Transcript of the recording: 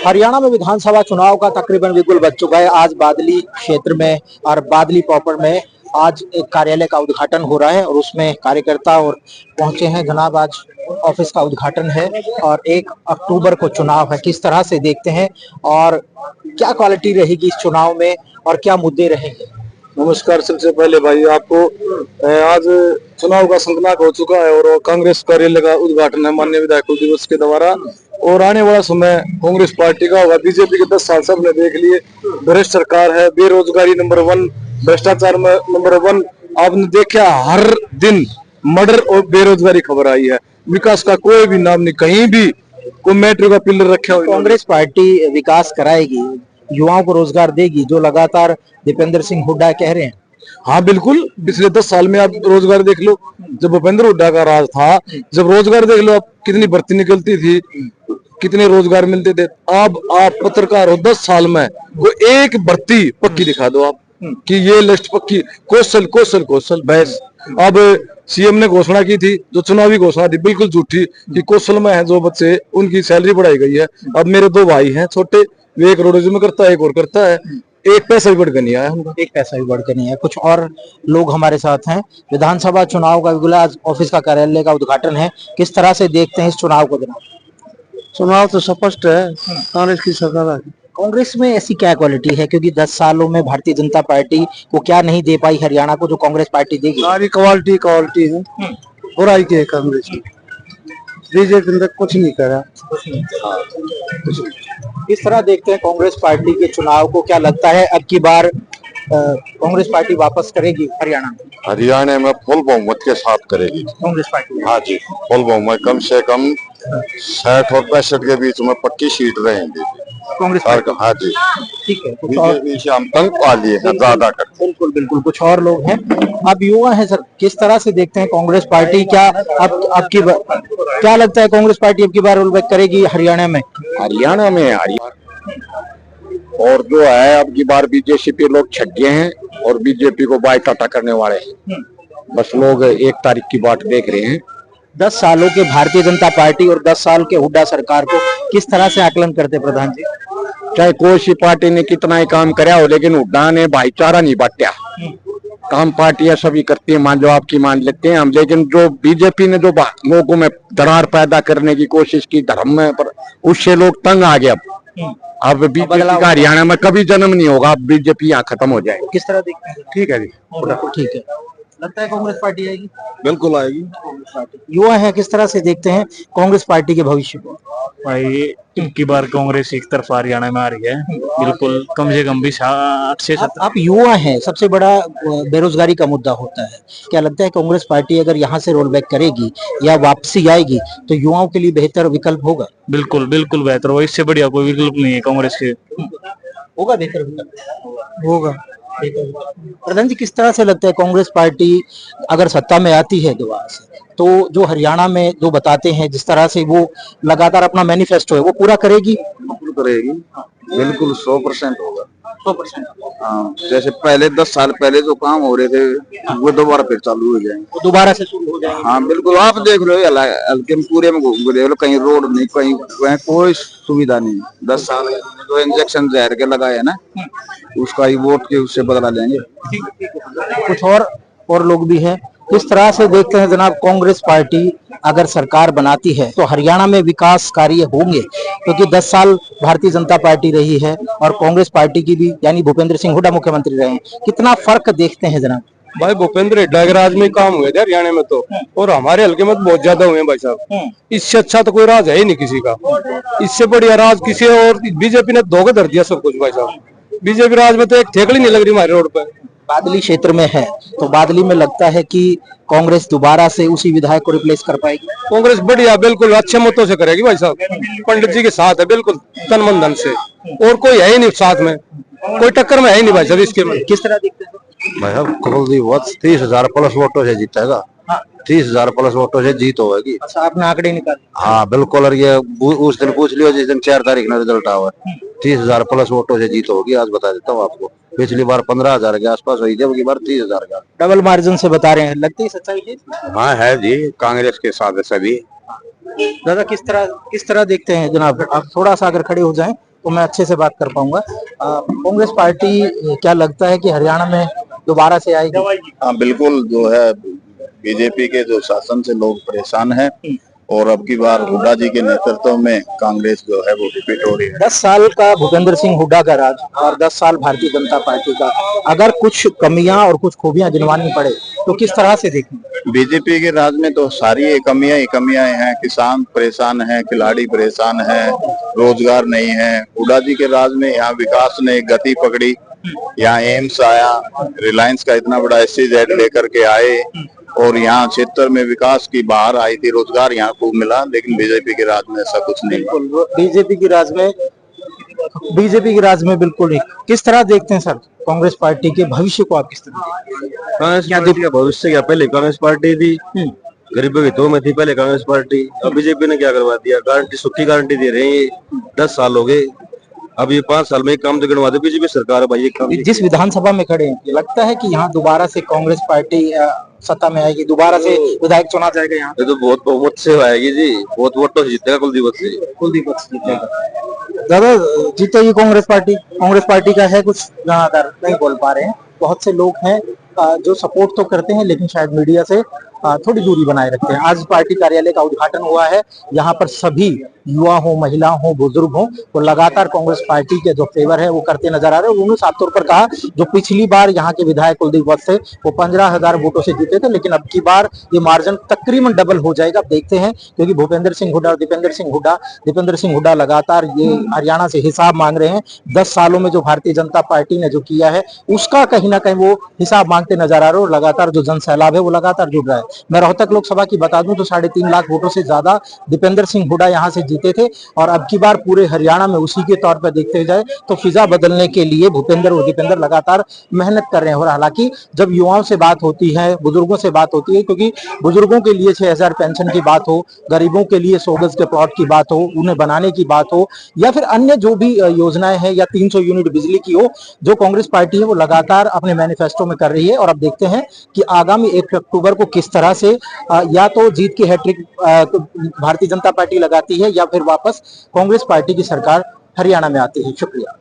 हरियाणा में विधानसभा चुनाव का तकरीबन बिल्कुल बच चुका है। आज बादली क्षेत्र में और बादली प्रॉपर में आज एक कार्यालय का उद्घाटन हो रहा है और उसमें कार्यकर्ता और पहुंचे हैं। जनाब, आज ऑफिस का उद्घाटन है और 1 अक्टूबर को चुनाव है। किस तरह से देखते हैं और क्या क्वालिटी रहेगी इस चुनाव में और क्या मुद्दे रहेंगे? नमस्कार। सबसे पहले भाई आपको आज चुनाव का संकल्प हो चुका है और कांग्रेस कार्यालय का उद्घाटन है माननीय विधायक दिवस के द्वारा। और आने वाला समय कांग्रेस पार्टी का होगा। बीजेपी के 10 साल सबने देख लिए, भ्रष्ट सरकार है, बेरोजगारी नंबर 1, भ्रष्टाचार में नंबर 1। आपने देखा हर दिन मर्डर और बेरोजगारी खबर आई है। विकास का कोई भी नाम नहीं, कहीं भी कोई मेट्रो का पिलर रखा हुआ। कांग्रेस पार्टी विकास कराएगी, युवाओं को रोजगार देगी, जो लगातार दीपेंद्र सिंह हुड्डा कह रहे हैं। हाँ बिल्कुल, पिछले 10 साल में आप रोजगार देख लो, जब भूपेंद्र हुड्डा का राज था, जब रोजगार देख लो आप, कितनी भर्ती निकलती थी, कितने रोजगार मिलते थे। अब आप पत्रकार हो, 10 साल में कोई एक भर्ती पक्की दिखा दो आप कि ये लिस्ट पक्की। कौशल कौशल कौशल बहस। अब सीएम ने घोषणा की थी, जो चुनावी घोषणा थी बिल्कुल झूठी, कि कौशल में है जो बच्चे उनकी सैलरी बढ़ाई गई है। अब मेरे 2 भाई हैं छोटे, वे एक रोडवेज में करता है, एक और करता है, एक पैसा भी बढ़कर नहीं आया हमको। एक पैसा भी बढ़कर नहीं है। कुछ और लोग हमारे साथ हैं। विधानसभा चुनाव का बिल्कुल आज ऑफिस का कार्यालय का उद्घाटन है। किस तरह से देखते हैं इस चुनाव को? चुनाव तो स्पष्ट है, कांग्रेस की सरकार है। कांग्रेस में ऐसी क्या क्वालिटी है, क्योंकि 10 सालों में भारतीय जनता पार्टी को क्या नहीं दे पाई हरियाणा को, जो कांग्रेस पार्टी देगी? सारी क्वालिटी है। बुराई की है कांग्रेस की। बीजेपी ने कुछ नहीं करा। इस तरह देखते हैं कांग्रेस पार्टी के चुनाव को। क्या लगता है अब की बार कांग्रेस पार्टी वापस करेगी हरियाणा में? हरियाणा में फुल बहुमत के साथ करेगी कांग्रेस पार्टी? हाँ जी, फुल बहुमत, कम से कम 60 और 65 के बीच में पक्की सीट रहेंगी कांग्रेस पार्टी। हाँ जी, ठीक है। बीजेपी से हम तंग पा लिए हैं ज्यादा कर। बिल्कुल बिल्कुल। कुछ और लोग हैं, आप युवा हैं सर, किस तरह से देखते हैं कांग्रेस पार्टी? क्या अब की क्या लगता है कांग्रेस पार्टी अब की बार रोल बैक करेगी हरियाणा में? हरियाणा में और जो है अब की बार बीजेपी लोग छक गए हैं और बीजेपी को बायकाटा करने वाले हैं। बस लोग 1 तारीख की बात देख रहे हैं। 10 सालों के भारतीय जनता पार्टी और 10 साल के हुड्डा सरकार को किस तरह से आकलन करते प्रधान जी? चाहे कोई सी पार्टी ने कितना ही काम कराया हो, लेकिन हुड्डा ने भाईचारा नहीं बांटा। काम पार्टियां सभी करती है, मान लो आपकी मान लेते हैं हम, लेकिन जो बीजेपी ने जो लोगों में दरार पैदा करने की कोशिश की धर्म में, पर उससे लोग तंग आ गए। अब बीजेपी का हरियाणा में कभी जन्म नहीं होगा। अब बीजेपी यहाँ खत्म हो जाएगी। किस तरह देखते हैं? ठीक है जी, ठीक है। लगता है कांग्रेस पार्टी आएगी? बिल्कुल आएगी। युवा है, किस तरह से देखते हैं कांग्रेस पार्टी के भविष्य को? भाई की बार कांग्रेस एक तरफ हरियाणा में आ रही है, बिल्कुल। कम से कम भी 60 से 70। आप युवा हैं, सबसे बड़ा बेरोजगारी का मुद्दा होता है। क्या लगता है कांग्रेस पार्टी अगर यहाँ से रोल बैक करेगी या वापसी आएगी तो युवाओं के लिए बेहतर विकल्प होगा? बिल्कुल बिल्कुल बेहतर होगा, इससे बढ़िया कोई विकल्प नहीं है कांग्रेस के। होगा बेहतर विकल्प? होगा। प्रधान जी, किस तरह से लगता है कांग्रेस पार्टी अगर सत्ता में आती है दोबारा से, तो जो हरियाणा में जो बताते हैं, जिस तरह से वो लगातार अपना मैनिफेस्टो है वो पूरा करेगी? करेगी, बिल्कुल 100% होगा। 100%? हाँ, जैसे पहले 10 साल पहले जो काम हो रहे थे वो दोबारा फिर चालू हो जाएंगे। वो दोबारा से शुरू हो जाएंगे? हाँ बिल्कुल। आप देख लो हल्के में पूरे में घूम देख लो, कहीं रोड नहीं, कहीं कोई सुविधा नहीं। 10 साल जो इंजेक्शन जहर के लगाए है ना, उसका ही वोट के उससे बदला लेंगे। कुछ और लोग भी हैं। किस तरह से देखते हैं जनाब कांग्रेस पार्टी अगर सरकार बनाती है तो हरियाणा में विकास कार्य होंगे? क्योंकि 10 साल भारतीय जनता पार्टी रही है और कांग्रेस पार्टी की भी, यानी भूपेंद्र सिंह हुड्डा मुख्यमंत्री रहे हैं। कितना फर्क देखते हैं जनाब? भाई भूपेंद्र हुड्डा के राज में काम हुए थे हरियाणा में तो, और हमारे हल्के में बहुत ज्यादा हुए हैं भाई साहब। इससे अच्छा तो कोई राज है ही नहीं किसी का। इससे बढ़िया राज किसी और, बीजेपी ने धोखा धर दिया सब कुछ भाई साहब। बीजेपी राज में तो एक ठेकड़ी नहीं लग रही हमारे रोड पर। बादली क्षेत्र में है तो बादली में लगता है कि कांग्रेस दोबारा से उसी विधायक को रिप्लेस कर पाएगी? कांग्रेस बढ़िया, बिल्कुल अच्छे मतों से करेगी भाई साहब। पंडित जी के साथ है बिल्कुल तन मन धन से, और कोई है ही नहीं साथ में, कोई टक्कर में है ही नहीं भाई साहब इसके में। किस तरह देखते हैं भाई साहब? कुलदीप वत्स 30,000 प्लस वोटों से जीतेगा। 30,000 प्लस वोटों से जीत होगी। अच्छा, आपने आंकड़े निकाले? हाँ बिल्कुल। और ये उस दिन पूछ लियो जिस दिन 4 तारीख में रिजल्ट आवा। 30,000 प्लस वोटों से जीत होगी। आज बता देता हूँ आपको, पिछली बार 15,000 के आसपास हुई थी, अब की बार 30,000 का। डबल मार्जिन से बता रहे हैं, लगती है सच्चाई है? हाँ है जी, कांग्रेस के साथ सभी। दादा, किस तरह देखते हैं जनाब? आप थोड़ा सा अगर खड़े हो जाएं तो मैं अच्छे से बात कर पाऊंगा। कांग्रेस पार्टी क्या लगता है कि हरियाणा में दोबारा से आएगी? हाँ बिल्कुल, जो है बीजेपी के जो शासन से लोग परेशान हैं और अब की बार हुड्डा जी के नेतृत्व में कांग्रेस जो है वो रिपीट हो रही है। 10 साल का भूपेंद्र सिंह हुड्डा का राज और 10 साल भारतीय जनता पार्टी का, अगर कुछ कमियां और कुछ खूबियां गिनवानी पड़े तो किस तरह से देखें? बीजेपी के राज में तो सारी कमियां ही कमियां हैं। किसान परेशान हैं, खिलाड़ी परेशान हैं, रोजगार नहीं है। हुड्डा जी के राज में यहाँ विकास ने गति पकड़ी, यहाँ एम्स आया, रिलायंस का इतना बड़ा SEZ लेकर के आए और यहाँ क्षेत्र में विकास की बाहर आई थी, रोजगार यहाँ खूब मिला। लेकिन बीजेपी के राज में ऐसा कुछ नहीं हुआ। बीजेपी की राज में बिल्कुल नहीं। किस तरह देखते हैं सर कांग्रेस पार्टी के भविष्य को, आप किस तरह देखते हैं? कांग्रेस पार्टी का भविष्य क्या, पहले कांग्रेस पार्टी थी, गरीबों के हितों में थी पहले कांग्रेस पार्टी। अब बीजेपी ने क्या करवा दिया, गारंटी, सुखी गारंटी दे रहे हैं। 10 साल हो गए, अब ये 5 साल में एक काम तो गिनवा दे बीजेपी सरकार भाई। एक काम जिस विधानसभा में खड़े हैं, लगता है कि यहाँ दोबारा से कांग्रेस पार्टी सत्ता में आएगी, दोबारा से विधायक चुना जाएगा यहाँ? ये तो बहुत बहुमत से आएगी जी, बहुत वोटों से जीतेगा कुलदीप से। जीतेगा दादा, जीतेगी कांग्रेस पार्टी? कांग्रेस पार्टी का है कुछ जनाधार, नहीं बोल पा रहे हैं। बहुत से लोग हैं जो सपोर्ट तो करते हैं लेकिन शायद मीडिया से थोड़ी दूरी बनाए रखते हैं। आज पार्टी कार्यालय का उद्घाटन हुआ है, यहाँ पर सभी युवा हो, महिला हो, बुजुर्ग हो, तो लगातार कांग्रेस पार्टी के जो फेवर है वो करते नजर आ रहे हैं। उन्होंने साफ तौर पर कहा जो पिछली बार यहाँ के विधायक कुलदीप वत्स थे वो 15,000 वोटों से जीते थे, लेकिन अब की बार ये मार्जिन तकरीबन डबल हो जाएगा। अब देखते हैं, क्योंकि भूपेंद्र सिंह हुड्डा और दीपेंद्र सिंह हुड्डा लगातार ये हरियाणा से हिसाब मांग रहे हैं। 10 सालों में जो भारतीय जनता पार्टी ने जो किया है उसका कहीं ना कहीं वो हिसाब मांगते नजर आ रहे हैं और लगातार जो जन सैलाब है वो लगातार जुड़ रहा है। मैं रोहतक लोकसभा की बता दूं तो 3.5 लाख वोटों से ज्यादा दीपेंद्र सिंह हुड्डा यहाँ से जीते थे और अब की बार पूरे हरियाणा में उसी के तौर पर देखते जाए तो फिजा बदलने के लिए भूपेंद्र और दीपेंद्र लगातार मेहनत कर रहे हैं। और हालांकि जब युवाओं से बात होती है, बुजुर्गों से बात होती है, क्योंकि बुजुर्गों के लिए 6,000 पेंशन की बात हो, गरीबों के लिए 100 गज के प्लॉट की बात हो, उन्हें बनाने की बात हो, या फिर अन्य जो भी योजनाएं हैं, या 300 यूनिट बिजली की हो, जो कांग्रेस पार्टी है वो लगातार अपने मैनिफेस्टो में कर रही है। और अब देखते हैं कि आगामी 1 अक्टूबर को किस तरह से या तो जीत की हैट्रिक भारतीय जनता पार्टी लगाती है या फिर वापस कांग्रेस पार्टी की सरकार हरियाणा में आती है। शुक्रिया।